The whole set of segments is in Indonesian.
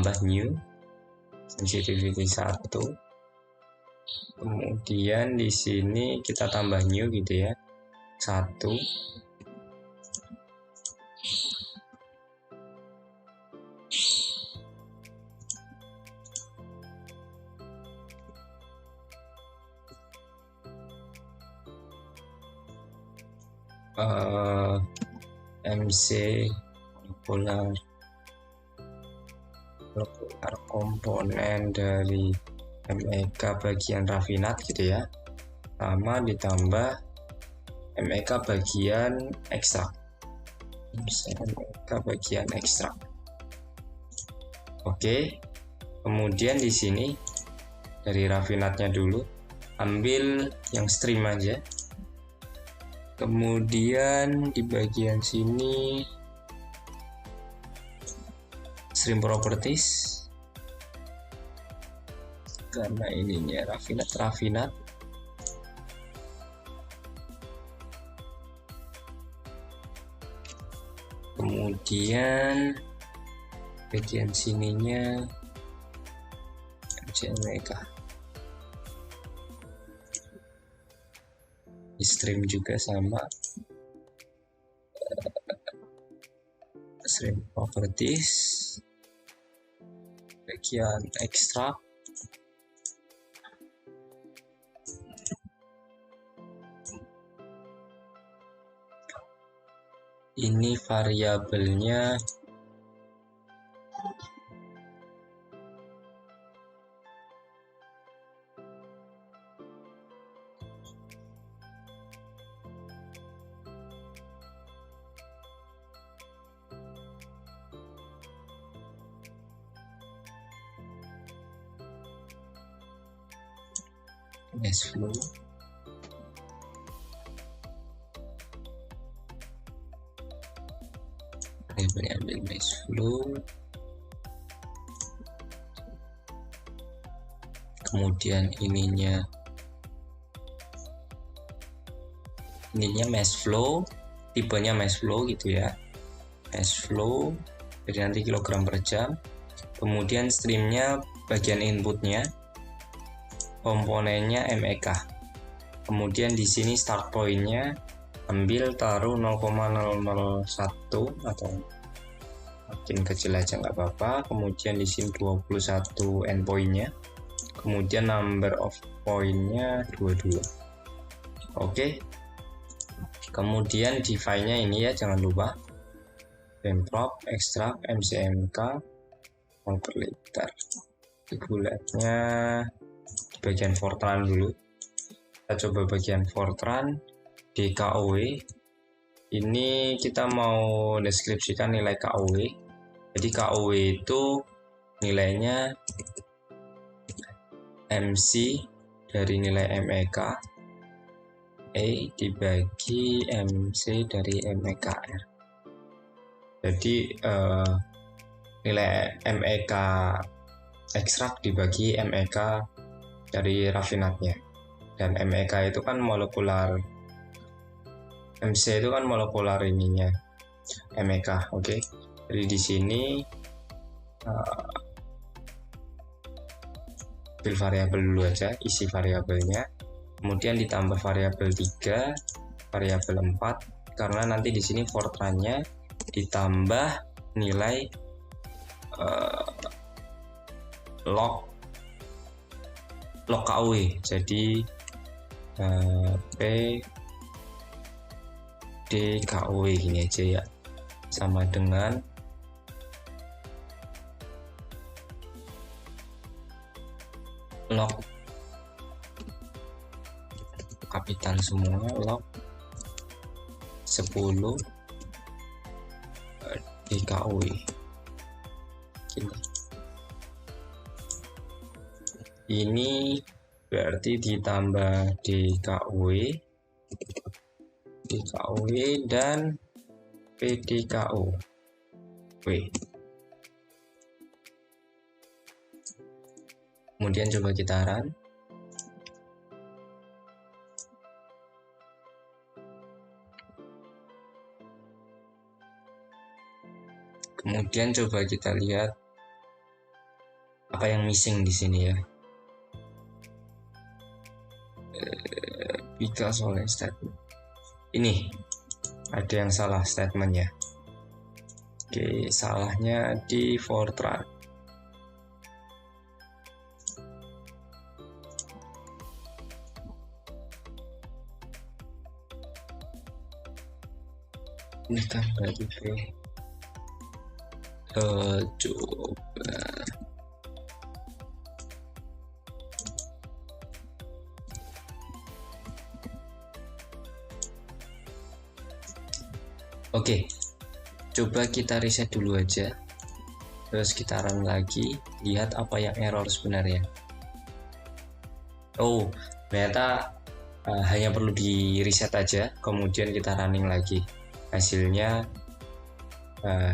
tambah new sensitivity 1. Kemudian di sini kita tambah new gitu ya, 1. MC molecular komponen dari MEK bagian rafinat gitu ya, sama ditambah MEK bagian ekstrak. MEK bagian ekstrak. Oke, kemudian di sini dari rafinatnya dulu, ambil yang stream aja. Kemudian di bagian sini stream properties, karena ininya rafinat. Kemudian bagian sininya MEK. Di stream juga sama, stream properties, bagian ekstrak. Ini variabelnya mass flow. Ambil mass flow. Kemudian ininya mass flow, tipenya mass flow gitu ya, mass flow, jadi nanti kilogram per jam. Kemudian streamnya bagian inputnya, komponennya MEK. Kemudian di sini start pointnya ambil taruh 0,001 atau makin kecil aja nggak apa-apa. Kemudian di sini 21 endpointnya. Kemudian number of pointnya 22. Oke. Kemudian define-nya ini ya, jangan lupa pemprov ekstrak MCMK mol per liter. Di bulatnya di bagian Fortran dulu. Kita coba bagian Fortran di KOW. Ini kita mau deskripsikan nilai KOW. Jadi KOW itu nilainya MC dari nilai MEK E dibagi MC dari MEK R. Jadi nilai MEK ekstrak dibagi MEK dari rafinatnya. Dan MEK itu kan molekular, MC itu kan molekular ininya MEK. Oke. Jadi di sini ambil variabel dulu aja, isi variabelnya. Kemudian ditambah variabel 3, variabel 4, karena nanti di sini Fortran-nya ditambah nilai log KW. Jadi P DKW gini aja ya, sama dengan log kapital semua, log 10 DKW gini. Ini berarti ditambah DKW dan PDKO. Kemudian coba kita run. Kemudian coba kita lihat apa yang missing di sini ya. Because only statement. Ini ada yang salah statementnya. Oke, salahnya di Fortran. Ini kan berarti coba. Oke, coba kita reset dulu aja, terus kita run lagi, lihat apa yang error sebenarnya. Oh, ternyata hanya perlu di reset aja, kemudian kita running lagi, hasilnya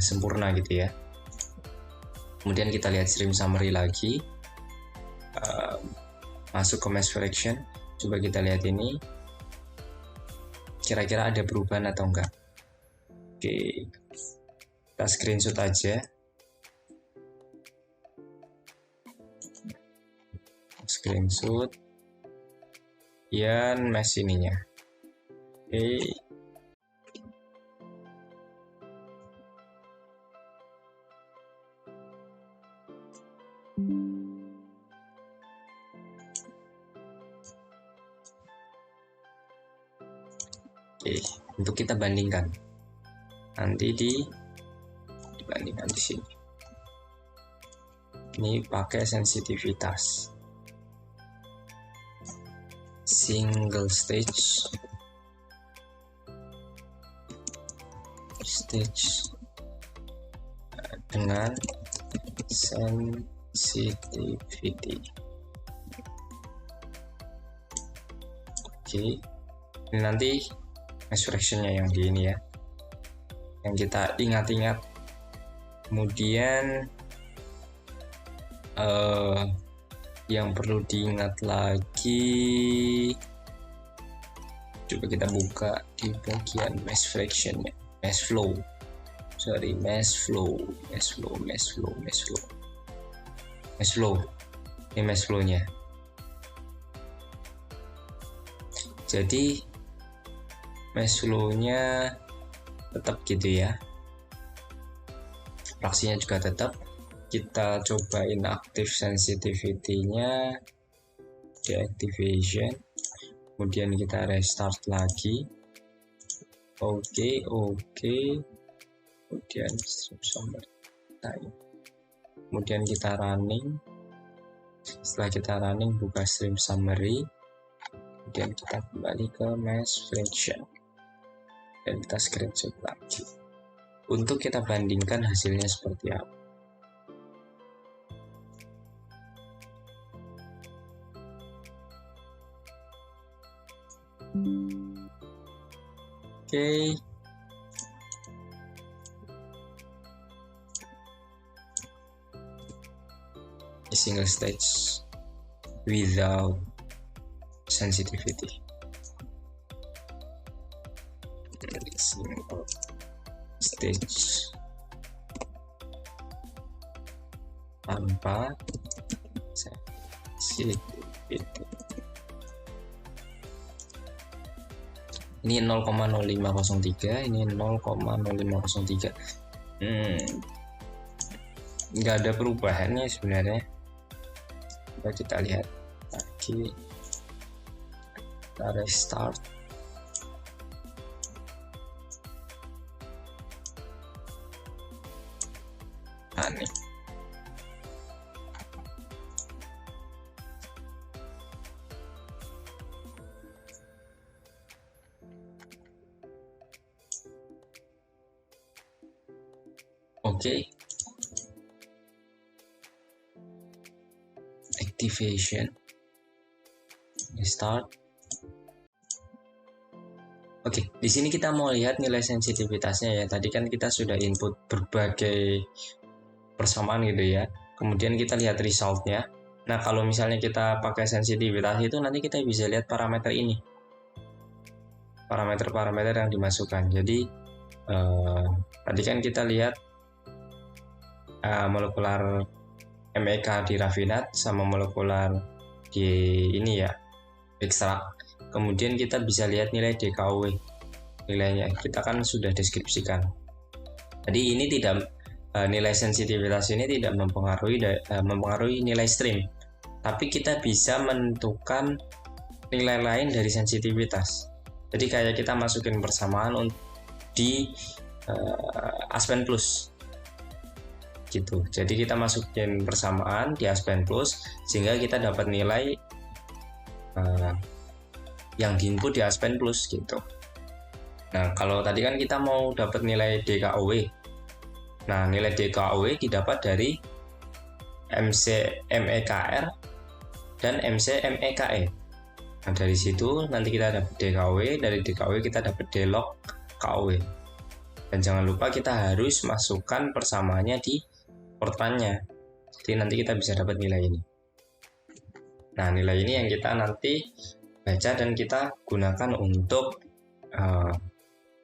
sempurna gitu ya. Kemudian kita lihat stream summary lagi, masuk ke mesh fraction, coba kita lihat ini, kira-kira ada perubahan atau enggak. Oke, kita screenshot aja, screenshot, kemudian mesh ininya. Oke. Oke, untuk kita bandingkan nanti dibandingkan di sini. Ini pakai sensitivitas single stage dengan sensitivity. Oke, ini nanti mesh fraction-nya yang di ini ya, yang kita ingat-ingat. Kemudian yang perlu diingat lagi, coba kita buka di bagian mesh fraction ya, mesh flow. Ini mesh flow-nya. Jadi mesh flow-nya tetap gitu ya, fraksinya juga tetap. Kita cobain active sensitivity-nya, deactivation, kemudian kita restart lagi. Oke, kemudian stream summary time, kemudian kita running. Setelah kita running, buka stream summary, kemudian kita kembali ke mesh fraction dan kita screenshot lagi untuk kita bandingkan hasilnya seperti apa. Oke. A single stage without sensitivity. Single stage tanpa sensitivity. Ini 0,0503, ini 0,0503. Nggak ada perubahannya sebenarnya. Coba kita lihat lagi, kita restart. Aneh. Oke. Activation. Start. Oke, di sini kita mau lihat nilai sensitivitasnya ya. Tadi kan kita sudah input berbagai persamaan gitu ya. Kemudian kita lihat resultnya. Nah, kalau misalnya kita pakai sensitivitas itu nanti kita bisa lihat parameter ini. Parameter-parameter yang dimasukkan. Jadi tadi kan kita lihat molekular MEK di raffinate sama molekular di ini ya, ekstrak. Kemudian kita bisa lihat nilai DKOW. Nilainya kita kan sudah deskripsikan. Jadi ini tidak nilai sensitivitas ini tidak mempengaruhi nilai stream. Tapi kita bisa menentukan nilai lain dari sensitivitas. Jadi kayak kita masukin persamaan di Aspen Plus gitu. Jadi kita masukin persamaan di Aspen Plus sehingga kita dapat nilai yang diinput di Aspen Plus gitu. Nah, kalau tadi kan kita mau dapat nilai DKOW. Nah, nilai DKOW didapat dari MEKR dan MEKE. Nah, dari situ nanti kita dapat DKOW, dari DKOW kita dapat delog KOW. Dan jangan lupa kita harus masukkan persamaannya di portannya. Jadi nanti kita bisa dapat nilai ini. Nah, nilai ini yang kita nanti baca dan kita gunakan untuk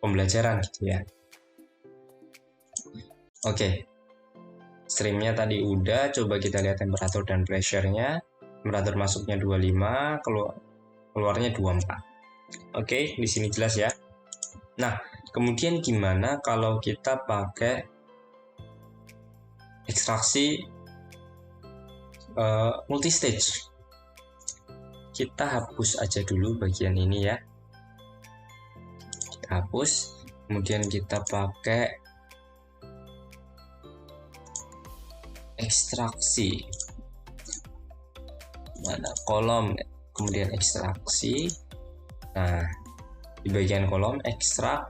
pembelajaran gitu ya. Oke. Streamnya tadi udah, coba kita lihat temperatur dan pressure-nya. Temperatur masuknya 25, keluarnya 24. Oke, di sini jelas ya. Nah, kemudian gimana kalau kita pakai ekstraksi multistage? Kita hapus aja dulu bagian ini ya. Kita hapus, kemudian kita pakai ekstraksi. Mana kolom, kemudian ekstraksi. Nah, di bagian kolom ekstrak,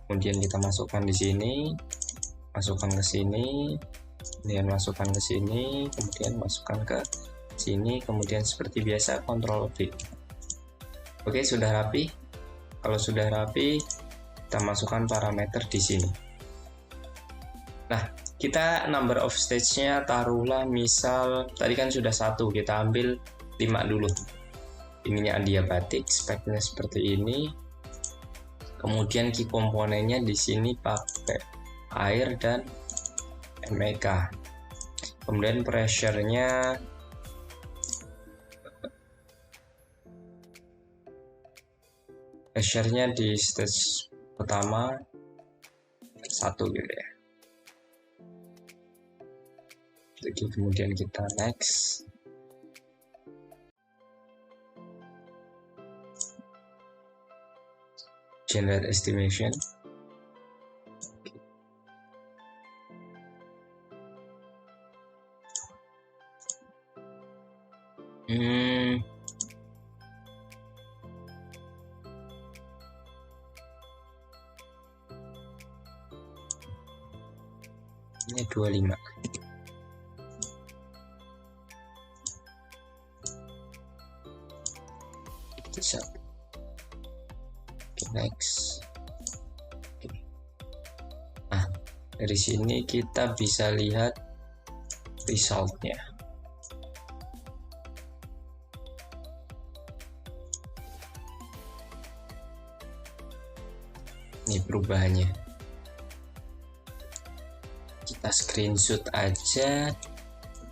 kemudian kita masukkan di sini, masukkan ke sini, kemudian masukkan ke sini, kemudian masukkan ke sini, kemudian seperti biasa Ctrl V. Oke, sudah rapi. Kalau sudah rapi, kita masukkan parameter di sini. Nah, kita number of stage-nya taruhlah misal tadi kan sudah 1, kita ambil 5 dulu. Ininya adiabatik, speknya seperti ini. Kemudian key komponennya di sini pakai air dan MEK. Kemudian pressure-nya di stage pertama 1 gitu ya. Jadi kemudian kita next. Generate estimation. Ini 25. Bisa. Oke, next. Oke. Nah, dari sini kita bisa lihat resultnya. Ini perubahannya. Kita screenshot aja,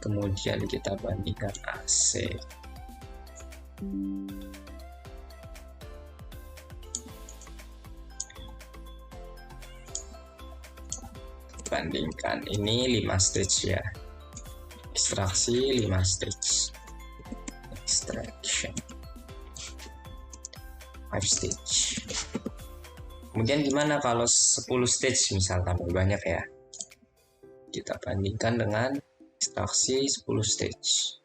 kemudian kita bandingkan AC. Bandingkan ini 5 stage ya. Ekstraksi 5 stage. Extraction 5 stage. Kemudian gimana kalau 10 stage misal, tambah banyak ya. Kita bandingkan dengan ekstraksi 10 stage.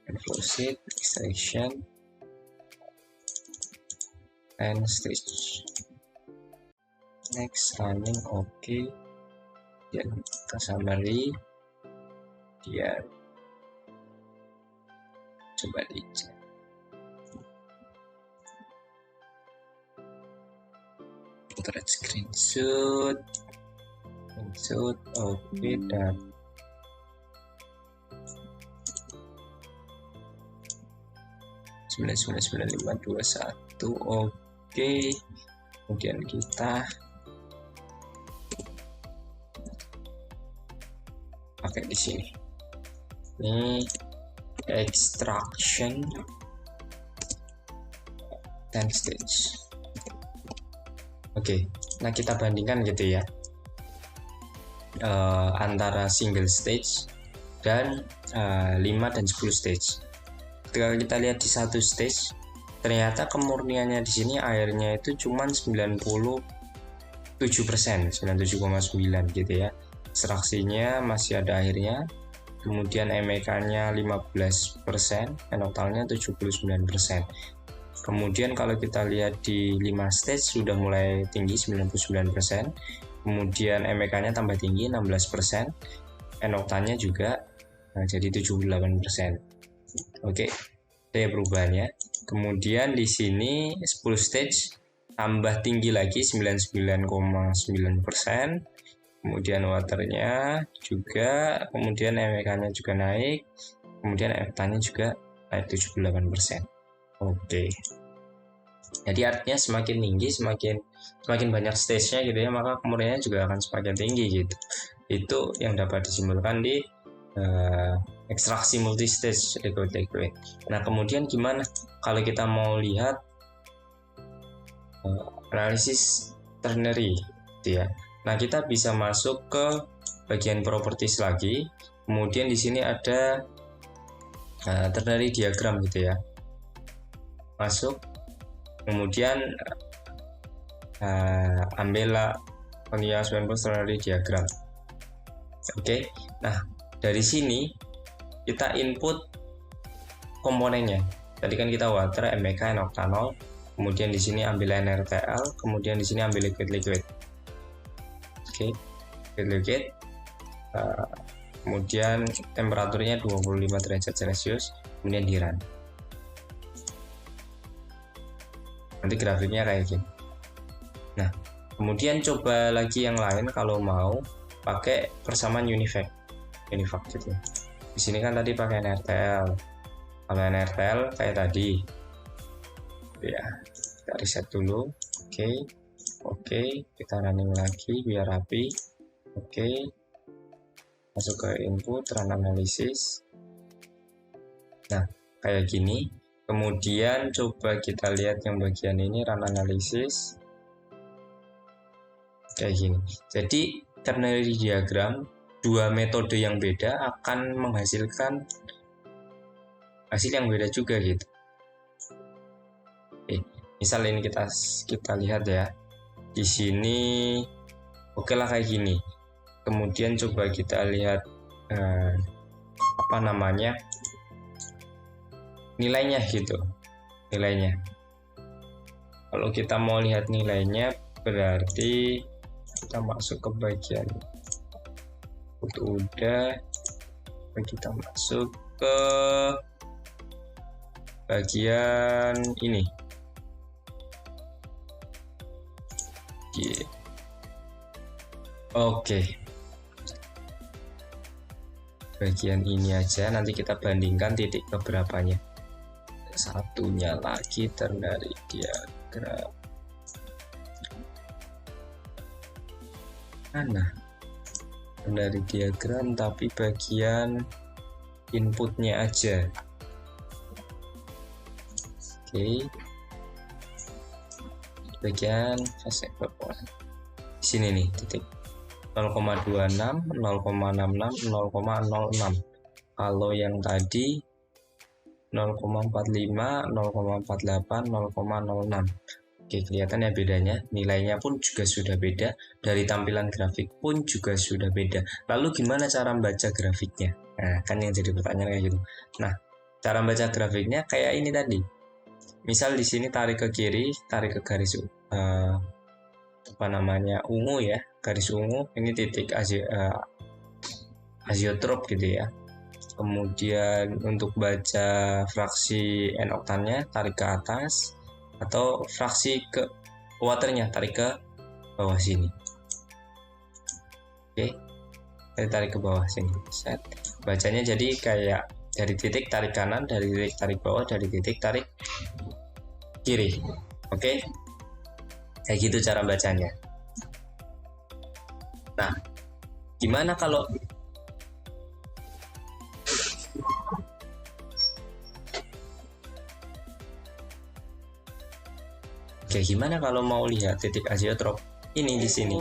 Flow sheet, extraction, and stage. Next, running, oke. Dan kita summary, dia coba dicek. Kita screenshot, oke, dan (999.521) oke. Kemudian kita pakai di sini. Ini extraction 10 stage. Oke, nah kita bandingkan gitu ya, antara single stage dan 5 dan 10 stage. Ketika kita lihat di satu stage, ternyata kemurniannya di sini airnya itu cuma 97%, 97,9 gitu ya. Ekstraksinya masih ada airnya, kemudian MEK-nya 15%, enoktalnya 79%. Kemudian kalau kita lihat di 5 stage sudah mulai tinggi 99%, kemudian MEK-nya tambah tinggi 16%, enoktalnya juga jadi 78%. Oke, itu ya perubahannya. Kemudian di sini 10 stage tambah tinggi lagi 99,9%. Kemudian waternya juga, kemudian MEK-nya juga naik, kemudian enoktalnya juga naik 78%. Oke. Jadi artinya semakin tinggi, semakin banyak stage-nya gitu ya, maka kemurniannya juga akan semakin tinggi gitu. Itu yang dapat disimpulkan di ekstraksi multistage liquid. Nah, kemudian gimana kalau kita mau lihat analisis ternary gitu ya. Nah, kita bisa masuk ke bagian properties lagi. Kemudian di sini ada ternary diagram gitu ya. Masuk, kemudian ambillah continuous ternary diagram. Oke, nah dari sini kita input komponennya. Tadi kan kita water, MEK, enoktanol, kemudian di sini ambil NRTL, kemudian di sini ambil liquid. Oke, liquid. Kemudian temperaturnya 25 derajat Celcius, kemudian di run. Nanti grafiknya kayak gini. Nah, kemudian coba lagi yang lain kalau mau pakai persamaan univac gitu. Di sini kan tadi pakai NRTL. Kalau NRTL kayak tadi. Ya, kita reset dulu. Oke, kita running lagi biar rapi. Oke. Masuk ke input run analysis. Nah, kayak gini. Kemudian coba kita lihat yang bagian ini run analysis kayak gini. Jadi ternary diagram, dua metode yang beda akan menghasilkan hasil yang beda juga gitu. Misal ini kita lihat ya. Di sini oke lah kayak gini. Kemudian coba kita lihat nilainya gitu. Kalau kita mau lihat nilainya, berarti kita masuk ke bagian udah, kita masuk ke bagian ini. Oke. Bagian ini aja, nanti kita bandingkan titik keberapanya. Satunya lagi ternary diagram. Mana? Ternary diagram tapi bagian inputnya aja. Oke. Bagian fase evaporan. Di sini nih titik 0,26, 0,66, 0,06. Kalau yang tadi 0,45, 0,48, 0,06. Oke, kelihatan ya bedanya. Nilainya pun juga sudah beda. Dari tampilan grafik pun juga sudah beda. Lalu gimana cara membaca grafiknya? Nah, kan yang jadi pertanyaan kayak gitu. Nah, cara membaca grafiknya kayak ini tadi. Misal di sini tarik ke kiri, tarik ke garis ungu ya, garis ungu. Ini titik azeotrop gitu ya. Kemudian untuk baca fraksi N-oktannya tarik ke atas, atau fraksi ke waternya tarik ke bawah sini. Oke, tarik ke bawah sini. Set. Bacanya jadi kayak dari titik tarik kanan, dari titik tarik bawah, dari titik tarik kiri. Oke, kayak gitu cara bacanya. Nah, gimana kalau Oke, gimana kalau mau lihat titik azeotrop ini di sini?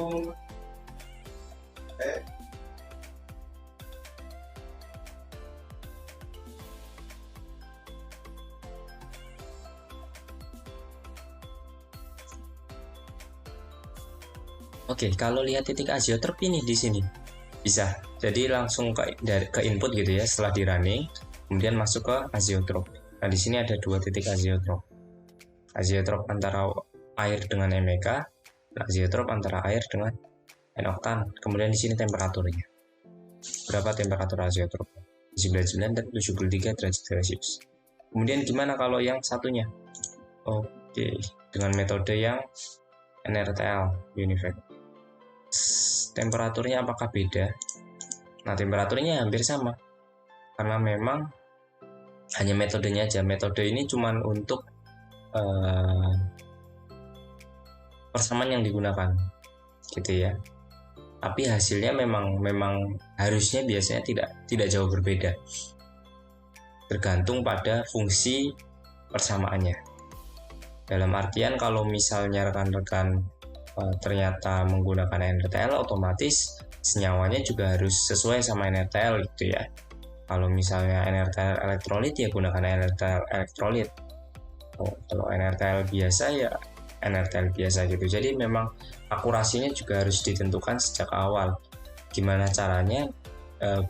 Oke, kalau lihat titik azeotrop ini di sini bisa. Jadi langsung ke input gitu ya setelah di running, kemudian masuk ke azeotrop. Nah, di sini ada dua titik azeotrop. Azeotrop antara air dengan MEK, azeotrop antara air dengan N-oktan. Kemudian di sini temperaturnya. Berapa temperatur azeotrop? 99 dan 73 derajat Celcius. Kemudian gimana kalau yang satunya? Oke, dengan metode yang NRTL Univac. Temperaturnya apakah beda? Nah, temperaturnya hampir sama. Karena memang hanya metodenya aja. Metode ini cuma untuk persamaan yang digunakan gitu ya, tapi hasilnya memang harusnya biasanya tidak jauh berbeda, tergantung pada fungsi persamaannya. Dalam artian kalau misalnya rekan-rekan ternyata menggunakan NRTL, otomatis senyawanya juga harus sesuai sama NRTL gitu ya. Kalau misalnya NRTL elektrolit ya gunakan NRTL elektrolit. Kalau NRTL biasa ya NRTL biasa gitu. Jadi memang akurasinya juga harus ditentukan sejak awal. Gimana caranya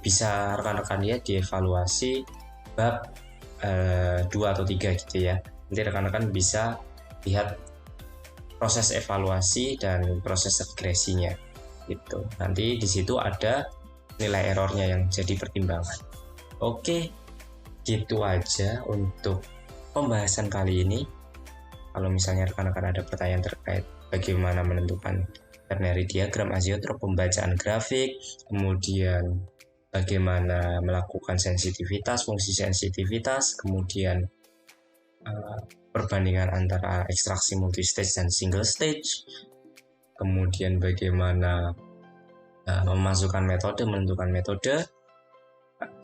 bisa rekan-rekan lihat dievaluasi bab 2 atau 3 gitu ya. Nanti rekan-rekan bisa lihat proses evaluasi dan proses regresinya gitu. Nanti di situ ada nilai errornya yang jadi pertimbangan. Oke, gitu aja untuk pembahasan kali ini. Kalau misalnya rekan-rekan ada pertanyaan terkait bagaimana menentukan ternary diagram azeotrop, pembacaan grafik, kemudian bagaimana melakukan sensitivitas, fungsi sensitivitas, kemudian perbandingan antara ekstraksi multistage dan single stage, kemudian bagaimana memasukkan metode, menentukan metode,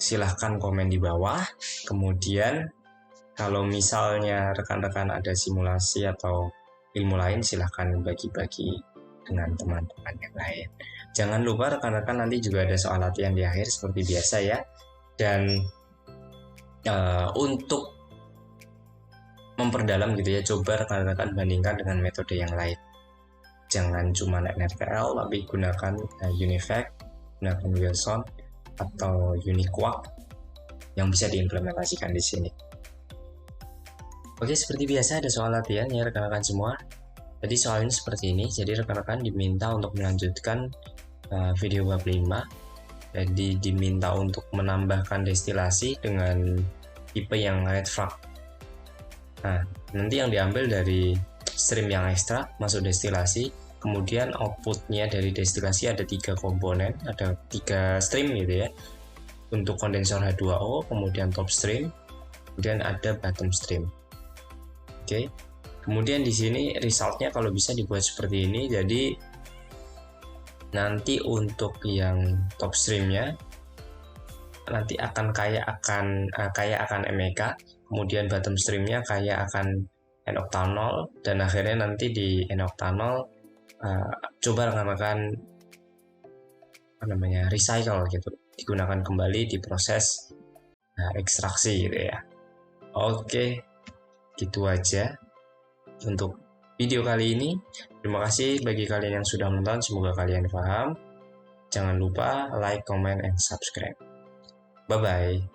silahkan komen di bawah. Kemudian kalau misalnya rekan-rekan ada simulasi atau ilmu lain, silahkan bagi-bagi dengan teman-teman yang lain. Jangan lupa rekan-rekan nanti juga ada soal latihan di akhir seperti biasa ya. Dan untuk memperdalam gitu ya, coba rekan-rekan bandingkan dengan metode yang lain. Jangan cuma NRTL, tapi gunakan Univac, gunakan Wilson atau Uniquark yang bisa diimplementasikan di sini. Oke, seperti biasa ada soal latihan ya rekan-rekan semua. Jadi soalnya seperti ini, jadi rekan-rekan diminta untuk melanjutkan video bab 5. Jadi diminta untuk menambahkan destilasi dengan tipe yang red flag. Nah, nanti yang diambil dari stream yang ekstra masuk destilasi, kemudian outputnya dari destilasi ada 3 komponen, ada 3 stream gitu ya. Untuk kondensor H2O, kemudian top stream, kemudian ada bottom stream. Oke, kemudian di sini resultnya kalau bisa dibuat seperti ini. Jadi nanti untuk yang top streamnya nanti akan kaya akan MEK, kemudian bottom streamnya kaya akan N-oktanol, dan akhirnya nanti di N-oktanol coba rekan-rekan recycle gitu, digunakan kembali di proses ekstraksi gitu ya. Oke, gitu aja untuk video kali ini. Terima kasih bagi kalian yang sudah menonton, semoga kalian paham. Jangan lupa like, comment, and subscribe. Bye bye.